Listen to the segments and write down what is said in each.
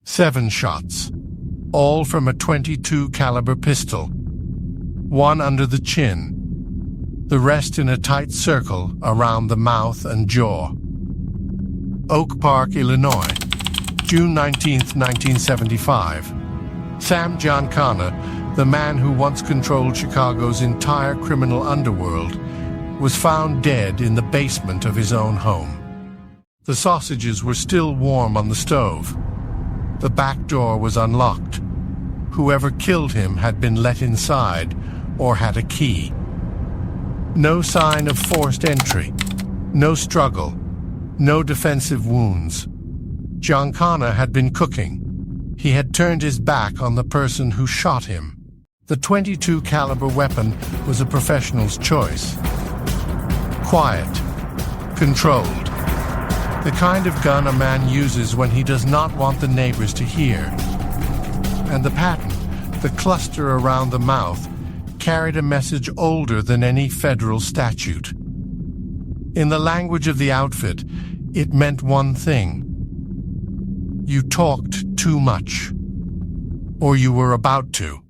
7 shots, all from a .22 caliber pistol, 1 under the chin, the rest in a tight circle around the mouth and jaw. Oak Park, Illinois, June 19, 1975. Sam Giancana, the man who once controlled Chicago's entire criminal underworld, was found dead in the basement of his own home. The sausages were still warm on the stove. The back door was unlocked. Whoever killed him had been let inside or had a key. No sign of forced entry, no struggle, no defensive wounds. Giancana had been cooking. He had turned his back on the person who shot him. The .22 caliber weapon was a professional's choice. Quiet, controlled. The kind of gun a man uses when he does not want the neighbors to hear. And the pattern, the cluster around the mouth, carried a message older than any federal statute. In the language of the outfit, it meant one thing. You talked too much, or you were about to.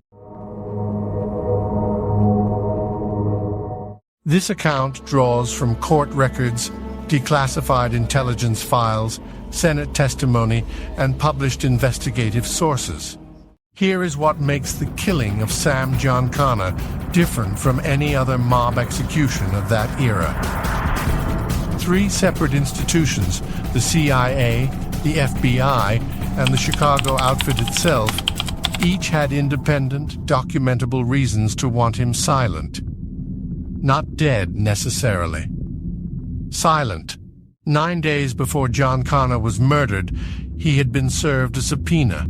This account draws from court records, declassified intelligence files, Senate testimony, and published investigative sources. Here is what makes the killing of Sam Giancana different from any other mob execution of that era. 3 separate institutions, the CIA, the FBI, and the Chicago outfit itself, each had independent, documentable reasons to want him silent. Not dead, necessarily. Silent. 9 days before Giancana was murdered, he had been served a subpoena.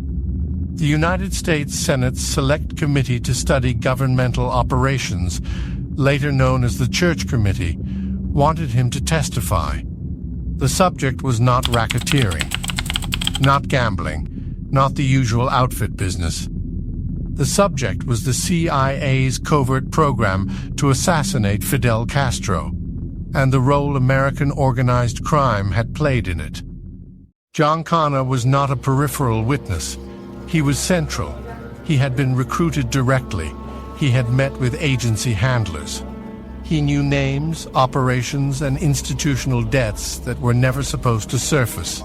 The United States Senate's Select Committee to Study Governmental Operations, later known as the Church Committee, wanted him to testify. The subject was not racketeering, not gambling, not the usual outfit business. The subject was the CIA's covert program to assassinate Fidel Castro, and the role American organized crime had played in it. Giancana was not a peripheral witness. He was central. He had been recruited directly. He had met with agency handlers. He knew names, operations, and institutional debts that were never supposed to surface.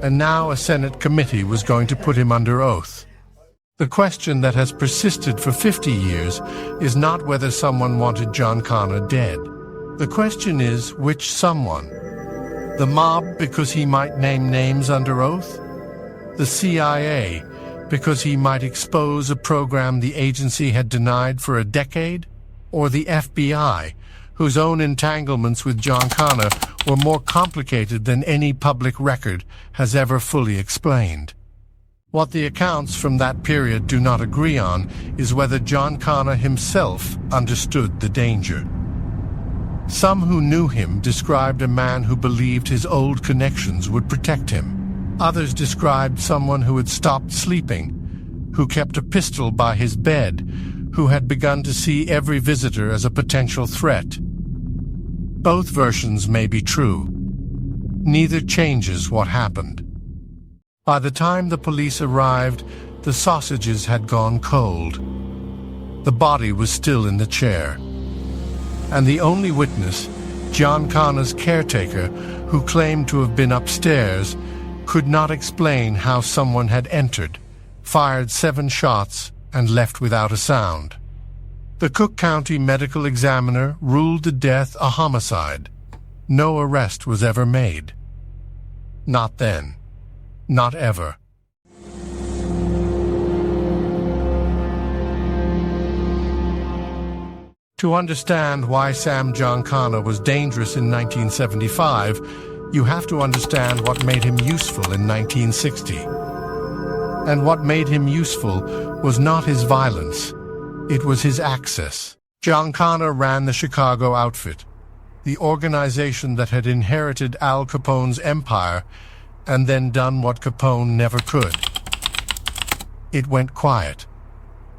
And now a Senate committee was going to put him under oath. The question that has persisted for 50 years is not whether someone wanted Giancana dead. The question is, which someone? The mob because he might name names under oath? The CIA because he might expose a program the agency had denied for a decade? Or the FBI, whose own entanglements with Giancana were more complicated than any public record has ever fully explained? What the accounts from that period do not agree on is whether Giancana himself understood the danger. Some who knew him described a man who believed his old connections would protect him. Others described someone who had stopped sleeping, who kept a pistol by his bed, who had begun to see every visitor as a potential threat. Both versions may be true. Neither changes what happened. By the time the police arrived, the sausages had gone cold. The body was still in the chair. And the only witness, Giancana's caretaker, who claimed to have been upstairs, could not explain how someone had entered, fired 7 shots, and left without a sound. The Cook County medical examiner ruled the death a homicide. No arrest was ever made. Not then. Not ever. To understand why Sam Giancana was dangerous in 1975, you have to understand what made him useful in 1960. And what made him useful was not his violence, it was his access. Giancana ran the Chicago outfit, the organization that had inherited Al Capone's empire and then done what Capone never could. It went quiet.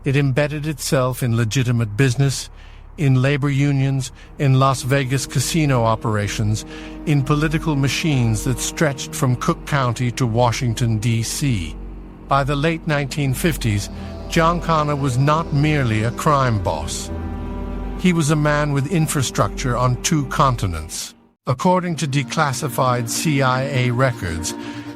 It embedded itself in legitimate business. in labor unions, in Las Vegas casino operations, in political machines that stretched from Cook County to Washington, D.C. By the late 1950s, Giancana was not merely a crime boss. He was a man with infrastructure on 2 continents. According to declassified CIA records,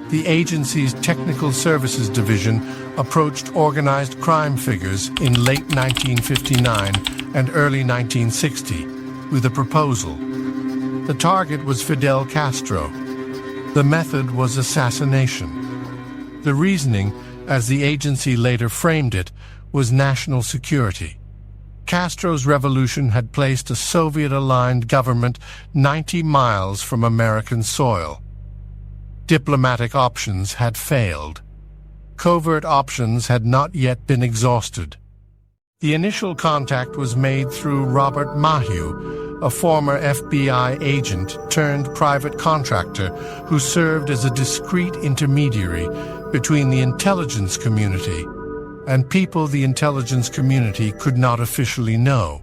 the agency's Technical Services Division approached organized crime figures in late 1959 and early 1960 with a proposal. The target was Fidel Castro. The method was assassination. The reasoning, as the agency later framed it, was national security. Castro's revolution had placed a Soviet-aligned government 90 miles from American soil. Diplomatic options had failed. Covert options had not yet been exhausted. The initial contact was made through Robert Maheu, a former FBI agent turned private contractor who served as a discreet intermediary between the intelligence community and people the intelligence community could not officially know.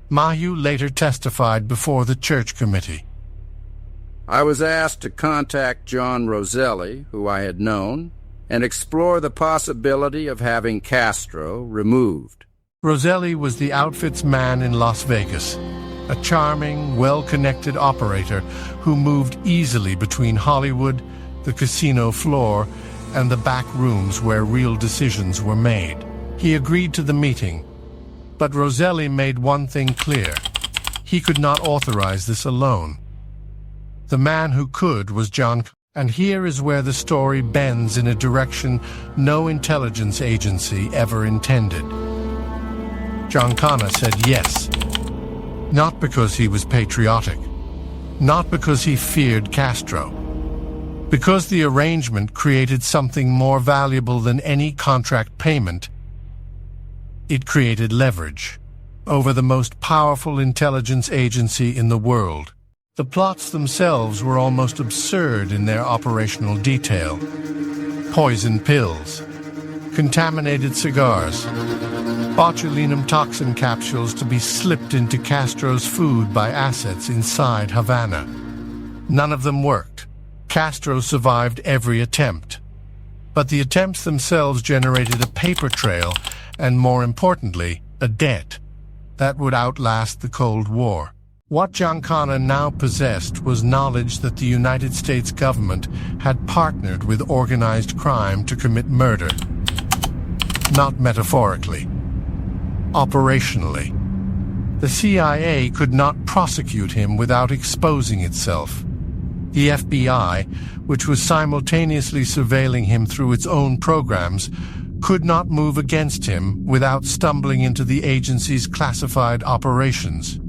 Maheu later testified before the Church Committee. I was asked to contact John Roselli, who I had known, and explore the possibility of having Castro removed. Roselli was the outfit's man in Las Vegas, a charming, well-connected operator who moved easily between Hollywood, the casino floor, and the back rooms where real decisions were made. He agreed to the meeting, but Roselli made one thing clear. He could not authorize this alone. The man who could was Giancana, and here is where the story bends in a direction no intelligence agency ever intended. Giancana said yes, not because he was patriotic, not because he feared Castro, because the arrangement created something more valuable than any contract payment. It created leverage over the most powerful intelligence agency in the world. The plots themselves were almost absurd in their operational detail. Poison pills, contaminated cigars, botulinum toxin capsules to be slipped into Castro's food by assets inside Havana. None of them worked. Castro survived every attempt. But the attempts themselves generated a paper trail and, more importantly, a debt that would outlast the Cold War. What Giancana now possessed was knowledge that the United States government had partnered with organized crime to commit murder. Not metaphorically. Operationally. The CIA could not prosecute him without exposing itself. The FBI, which was simultaneously surveilling him through its own programs, could not move against him without stumbling into the agency's classified operations.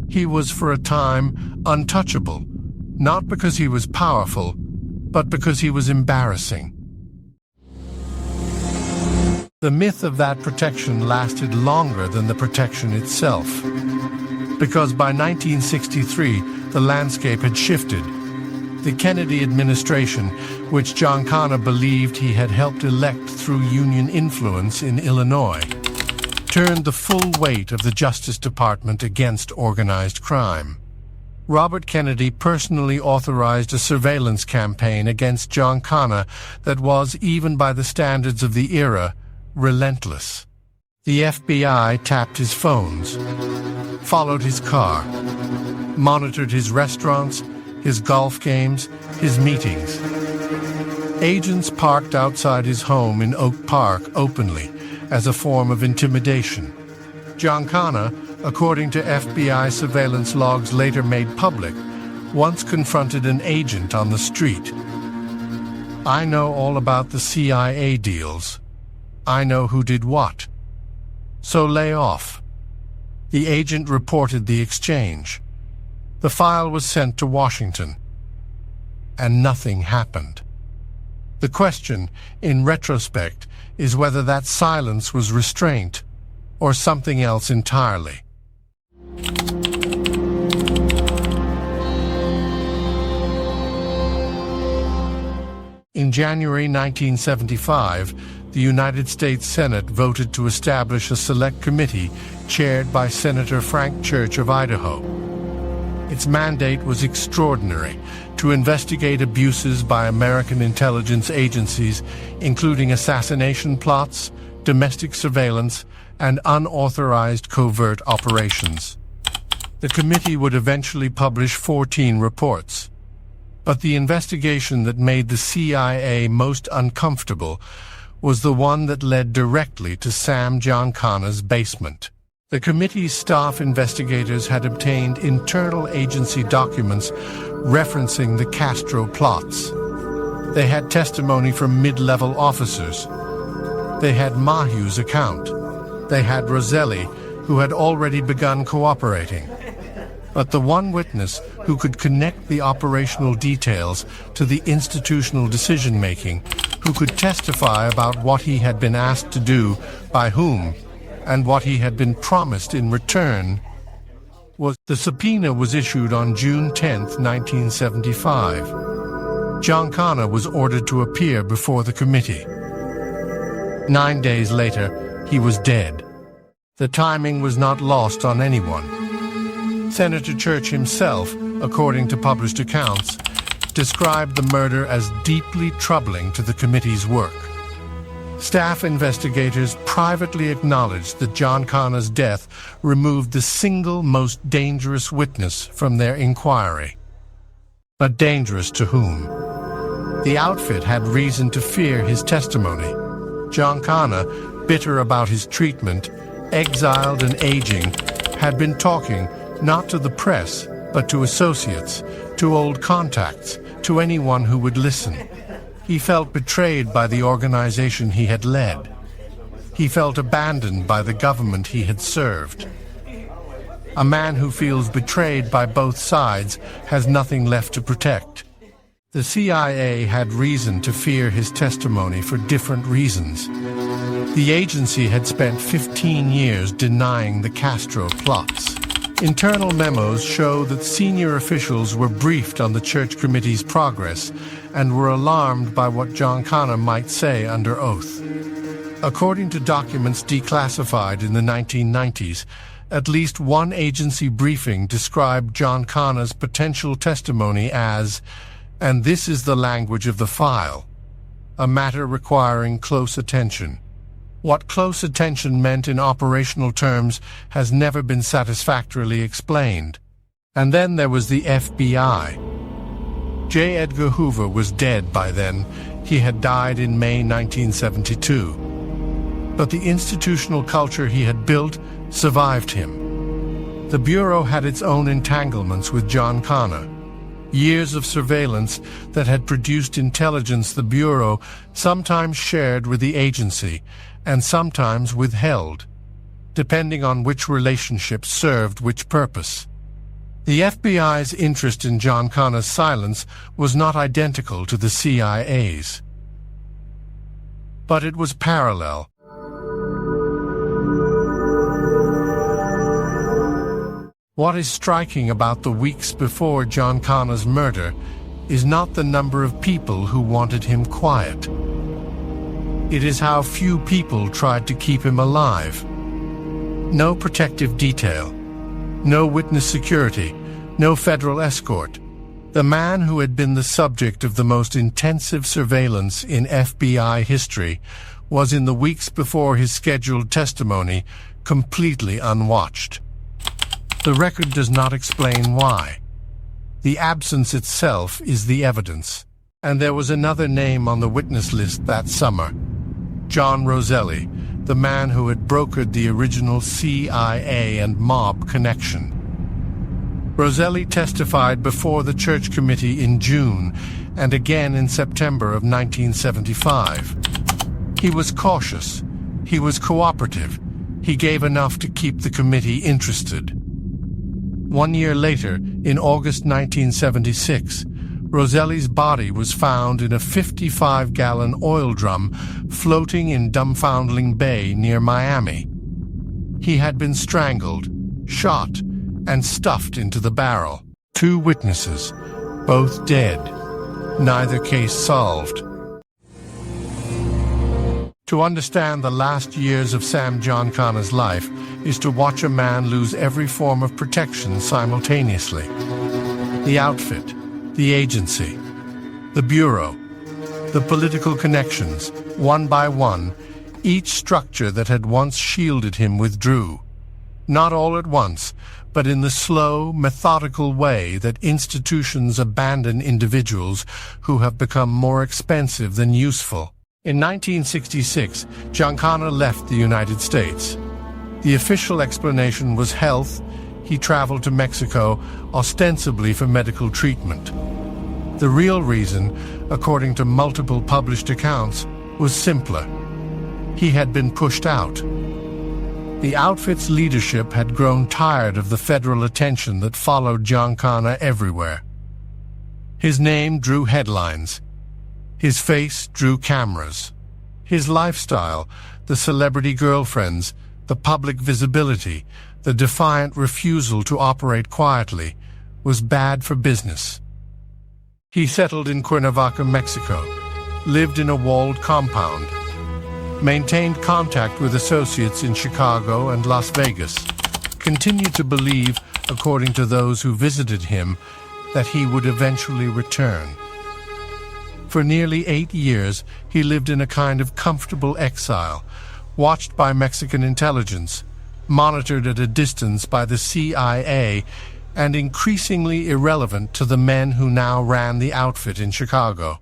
He was, for a time, untouchable, not because he was powerful, but because he was embarrassing. The myth of that protection lasted longer than the protection itself, because by 1963, the landscape had shifted. The Kennedy administration, which Giancana believed he had helped elect through Union influence in Illinois, turned the full weight of the Justice Department against organized crime. Robert Kennedy personally authorized a surveillance campaign against Giancana that was, even by the standards of the era, relentless. The FBI tapped his phones, followed his car, monitored his restaurants, his golf games, his meetings. Agents parked outside his home in Oak Park openly, as a form of intimidation. Giancana, according to FBI surveillance logs later made public, once confronted an agent on the street. "I know all about the CIA deals. I know who did what. So lay off." The agent reported the exchange. The file was sent to Washington, and nothing happened. The question, in retrospect, is whether that silence was restraint or something else entirely. In January 1975, the United States Senate voted to establish a select committee chaired by Senator Frank Church of Idaho. Its mandate was extraordinary: to investigate abuses by American intelligence agencies, including assassination plots, domestic surveillance, and unauthorized covert operations. The committee would eventually publish 14 reports. But the investigation that made the CIA most uncomfortable was the one that led directly to Sam Giancana's basement. The committee's staff investigators had obtained internal agency documents referencing the Castro plots. They had testimony from mid-level officers. They had Mahu's account. They had Roselli, who had already begun cooperating. But the one witness who could connect the operational details to the institutional decision-making, who could testify about what he had been asked to do, by whom, and what he had been promised in return, was the subpoena was issued on June 10, 1975. Giancana was ordered to appear before the committee. 9 days later, he was dead. The timing was not lost on anyone. Senator Church himself, according to published accounts, described the murder as deeply troubling to the committee's work. Staff investigators privately acknowledged that Giancana's death removed the single most dangerous witness from their inquiry. But dangerous to whom? The outfit had reason to fear his testimony. Giancana, bitter about his treatment, exiled and aging, had been talking not to the press, but to associates, to old contacts, to anyone who would listen. He felt betrayed by the organization he had led. He felt abandoned by the government he had served. A man who feels betrayed by both sides has nothing left to protect. The CIA had reason to fear his testimony for different reasons. The agency had spent 15 years denying the Castro plots. Internal memos show that senior officials were briefed on the Church Committee's progress and were alarmed by what Giancana might say under oath. According to documents declassified in the 1990s, at least one agency briefing described Giancana's potential testimony as, and this is the language of the file, a matter requiring close attention. What close attention meant in operational terms has never been satisfactorily explained. And then there was the FBI. J. Edgar Hoover was dead by then. He had died in May 1972. But the institutional culture he had built survived him. The Bureau had its own entanglements with Giancana. Years of surveillance that had produced intelligence the Bureau sometimes shared with the agency and sometimes withheld, depending on which relationship served which purpose. The FBI's interest in Giancana's silence was not identical to the CIA's. But it was parallel. What is striking about the weeks before Giancana's murder is not the number of people who wanted him quiet. It is how few people tried to keep him alive. No protective detail, no witness security, no federal escort. The man who had been the subject of the most intensive surveillance in FBI history was, in the weeks before his scheduled testimony, completely unwatched. The record does not explain why. The absence itself is the evidence. And there was another name on the witness list that summer: John Roselli, the man who had brokered the original CIA and mob connection. Roselli testified before the Church Committee in June and again in September of 1975. He was cautious. He was cooperative. He gave enough to keep the committee interested. 1 year later, in August 1976, Roselli's body was found in a 55-gallon oil drum floating in Dumbfoundling Bay near Miami. He had been strangled, shot, and stuffed into the barrel. 2 witnesses, both dead. Neither case solved. To understand the last years of Sam Giancana's life is to watch a man lose every form of protection simultaneously. The outfit, the agency, the bureau, the political connections, one by one, each structure that had once shielded him withdrew. Not all at once, but in the slow, methodical way that institutions abandon individuals who have become more expensive than useful. In 1966, Giancana left the United States. The official explanation was health. He traveled to Mexico, ostensibly for medical treatment. The real reason, according to multiple published accounts, was simpler. He had been pushed out. The outfit's leadership had grown tired of the federal attention that followed Giancana everywhere. His name drew headlines. His face drew cameras. His lifestyle, the celebrity girlfriends, the public visibility, the defiant refusal to operate quietly, was bad for business. He settled in Cuernavaca, Mexico, lived in a walled compound, maintained contact with associates in Chicago and Las Vegas, continued to believe, according to those who visited him, that he would eventually return. For nearly 8 years, he lived in a kind of comfortable exile, watched by Mexican intelligence, monitored at a distance by the CIA, and increasingly irrelevant to the men who now ran the outfit in Chicago.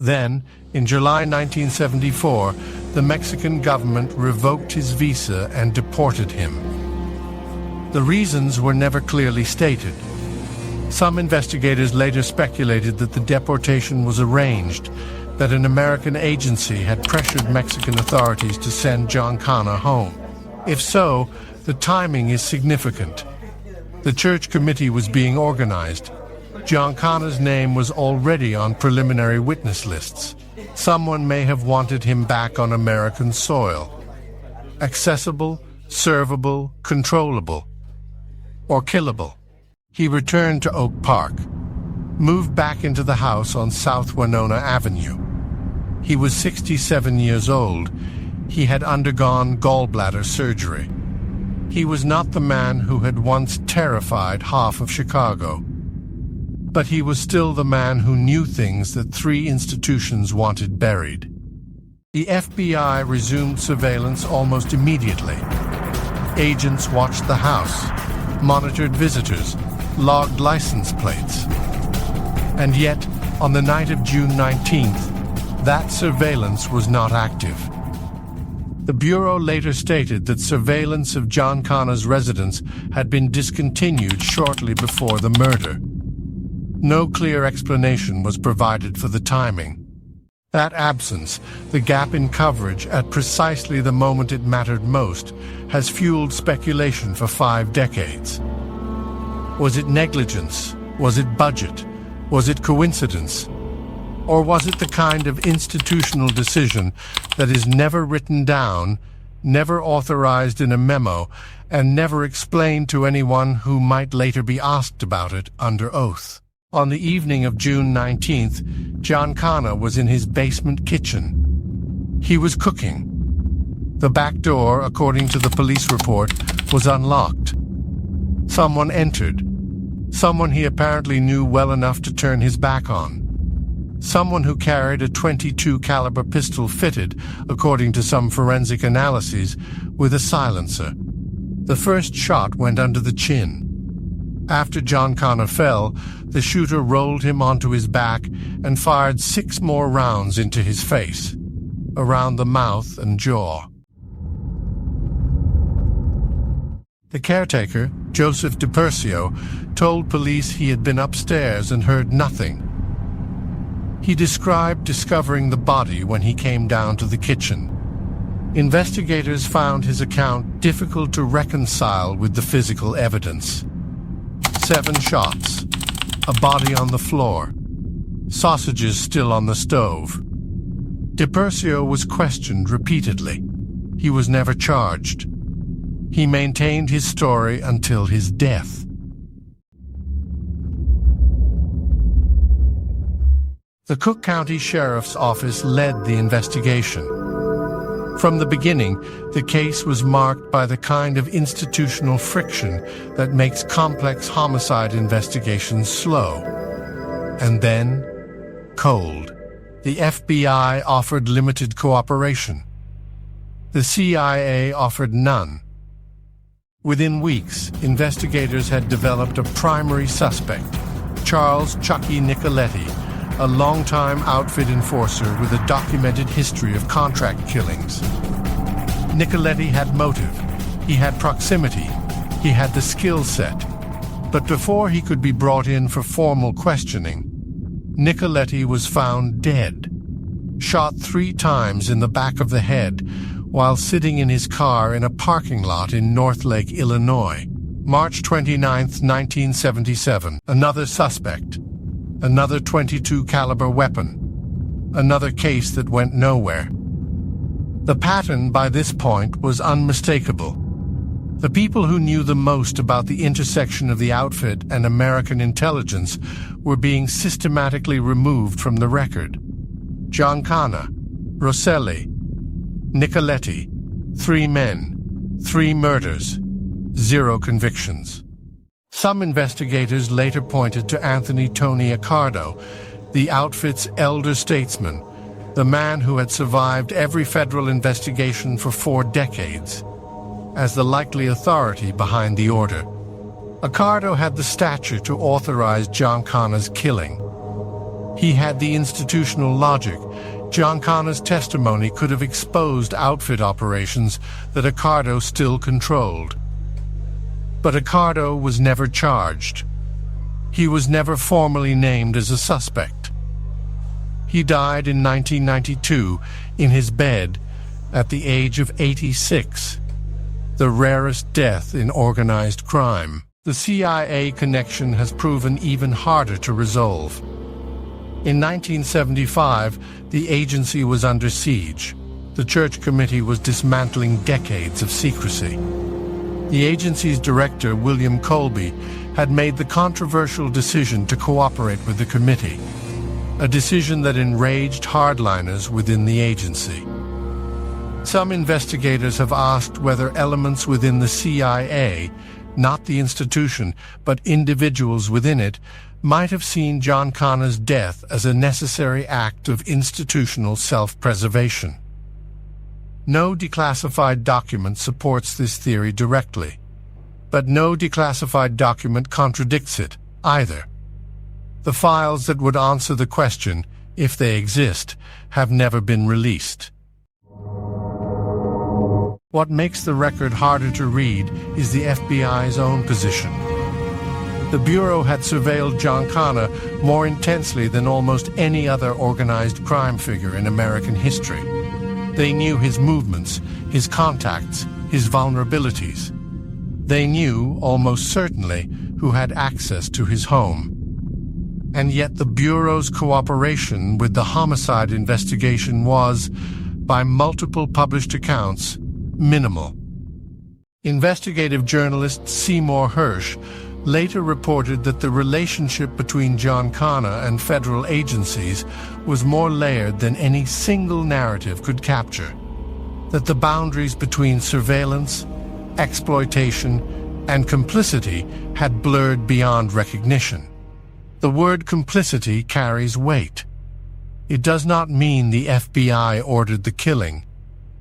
Then, in July 1974, the Mexican government revoked his visa and deported him. The reasons were never clearly stated. Some investigators later speculated that the deportation was arranged, that an American agency had pressured Mexican authorities to send Giancana home. If so, the timing is significant. The church committee was being organized. Giancana's name was already on preliminary witness lists. Someone may have wanted him back on American soil. Accessible, servable, controllable, or killable. He returned to Oak Park, moved back into the house on South Winona Avenue. He was 67 years old. He had undergone gallbladder surgery. He was not the man who had once terrified half of Chicago. But he was still the man who knew things that 3 institutions wanted buried. The FBI resumed surveillance almost immediately. Agents watched the house, monitored visitors, logged license plates. And yet, on the night of June 19th, that surveillance was not active. The Bureau later stated that surveillance of Giancana's residence had been discontinued shortly before the murder. No clear explanation was provided for the timing. That absence, the gap in coverage at precisely the moment it mattered most, has fueled speculation for 5 decades. Was it negligence? Was it budget? Was it coincidence? Or was it the kind of institutional decision that is never written down, never authorized in a memo, and never explained to anyone who might later be asked about it under oath? On the evening of June 19th, Giancana was in his basement kitchen. He was cooking. The back door, according to the police report, was unlocked. Someone entered. Someone he apparently knew well enough to turn his back on. Someone who carried a .22 caliber pistol fitted, according to some forensic analyses, with a silencer. The first shot went under the chin. After Giancana fell, the shooter rolled him onto his back and fired 6 more rounds into his face, around the mouth and jaw. The caretaker, Joseph DiPercio, told police he had been upstairs and heard nothing. He described discovering the body when he came down to the kitchen. Investigators found his account difficult to reconcile with the physical evidence. 7 shots, a body on the floor, sausages still on the stove. DiPercio was questioned repeatedly. He was never charged. He maintained his story until his death. The Cook County Sheriff's Office led the investigation. From the beginning, the case was marked by the kind of institutional friction that makes complex homicide investigations slow. And then, cold. The FBI offered limited cooperation. The CIA offered none. Within weeks, investigators had developed a primary suspect, Charles "Chucky" Nicoletti, a longtime outfit enforcer with a documented history of contract killings. Nicoletti had motive, he had proximity, he had the skill set. But before he could be brought in for formal questioning, Nicoletti was found dead, shot 3 times in the back of the head while sitting in his car in a parking lot in North Lake, Illinois. March 29, 1977. Another suspect. Another .22 caliber weapon. Another case that went nowhere. The pattern by this point was unmistakable. The people who knew the most about the intersection of the outfit and American intelligence were being systematically removed from the record. Giancana, Rosselli, Nicoletti, 3 men, 3 murders, 0 convictions. Some investigators later pointed to Anthony Tony Accardo, the outfit's elder statesman, the man who had survived every federal investigation for 4 decades, as the likely authority behind the order. Accardo had the stature to authorize Giancana's killing. He had the institutional logic. Giancana's testimony could have exposed outfit operations that Accardo still controlled. But Accardo was never charged. He was never formally named as a suspect. He died in 1992 in his bed at the age of 86, the rarest death in organized crime. The CIA connection has proven even harder to resolve. In 1975, the agency was under siege. The Church Committee was dismantling decades of secrecy. The agency's director, William Colby, had made the controversial decision to cooperate with the committee, a decision that enraged hardliners within the agency. Some investigators have asked whether elements within the CIA, not the institution, but individuals within it, might have seen Giancana's death as a necessary act of institutional self-preservation. No declassified document supports this theory directly, but no declassified document contradicts it either. The files that would answer the question, if they exist, have never been released. What makes the record harder to read is the FBI's own position. The Bureau had surveilled Giancana more intensely than almost any other organized crime figure in American history. They knew his movements, his contacts, his vulnerabilities. They knew, almost certainly, who had access to his home. And yet the Bureau's cooperation with the homicide investigation was, by multiple published accounts, minimal. Investigative journalist Seymour Hersh later reported that the relationship between Giancana and federal agencies was more layered than any single narrative could capture, that the boundaries between surveillance, exploitation, and complicity had blurred beyond recognition. The word complicity carries weight. It does not mean the FBI ordered the killing.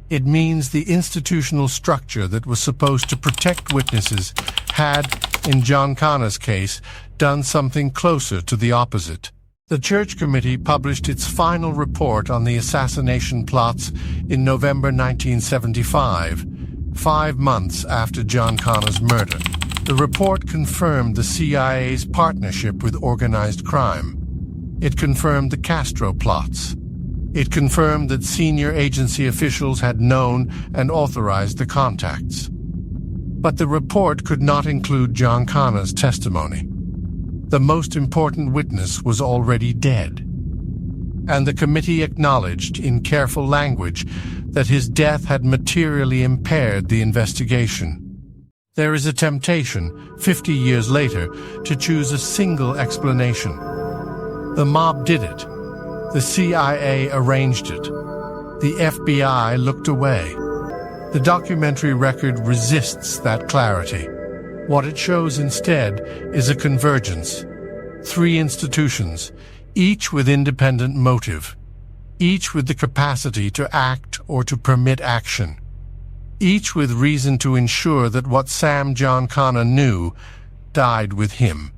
It means the institutional structure that was supposed to protect witnesses had, in Giancana's case, done something closer to the opposite. The Church Committee published its final report on the assassination plots in November 1975, 5 months after Giancana's murder. The report confirmed the CIA's partnership with organized crime. It confirmed the Castro plots. It confirmed that senior agency officials had known and authorized the contacts. But the report could not include Giancana's testimony. The most important witness was already dead. And the committee acknowledged, in careful language, that his death had materially impaired the investigation. There is a temptation, 50 years later, to choose a single explanation. The mob did it. The CIA arranged it. The FBI looked away. The documentary record resists that clarity. What it shows instead is a convergence. 3 institutions, each with independent motive, each with the capacity to act or to permit action, each with reason to ensure that what Sam Giancana knew died with him.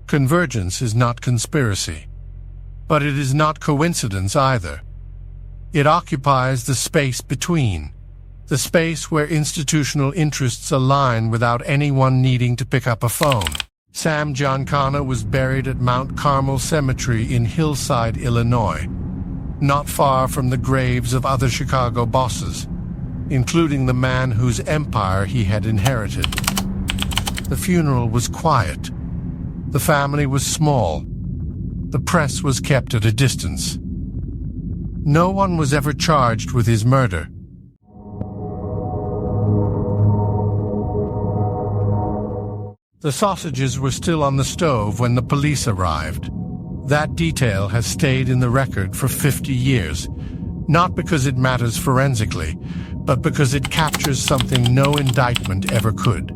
Convergence is not conspiracy, but it is not coincidence either. It occupies the space between, the space where institutional interests align without anyone needing to pick up a phone. Sam Giancana was buried at Mount Carmel Cemetery in Hillside, Illinois, not far from the graves of other Chicago bosses, including the man whose empire he had inherited. The funeral was quiet. The family was small. The press was kept at a distance. No one was ever charged with his murder. The sausages were still on the stove when the police arrived. That detail has stayed in the record for 50 years, not because it matters forensically, but because it captures something no indictment ever could.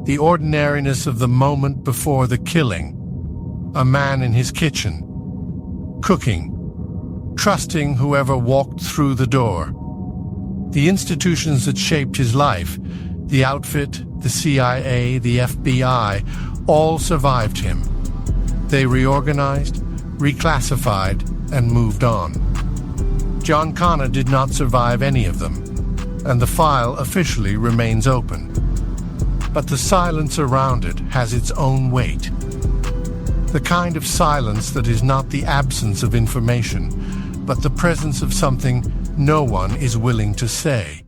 The ordinariness of the moment before the killing. A man in his kitchen, cooking, trusting whoever walked through the door. The institutions that shaped his life, the outfit, the CIA, the FBI, all survived him. They reorganized, reclassified, and moved on. Giancana did not survive any of them, and the file officially remains open. But the silence around it has its own weight. The kind of silence that is not the absence of information, but the presence of something no one is willing to say.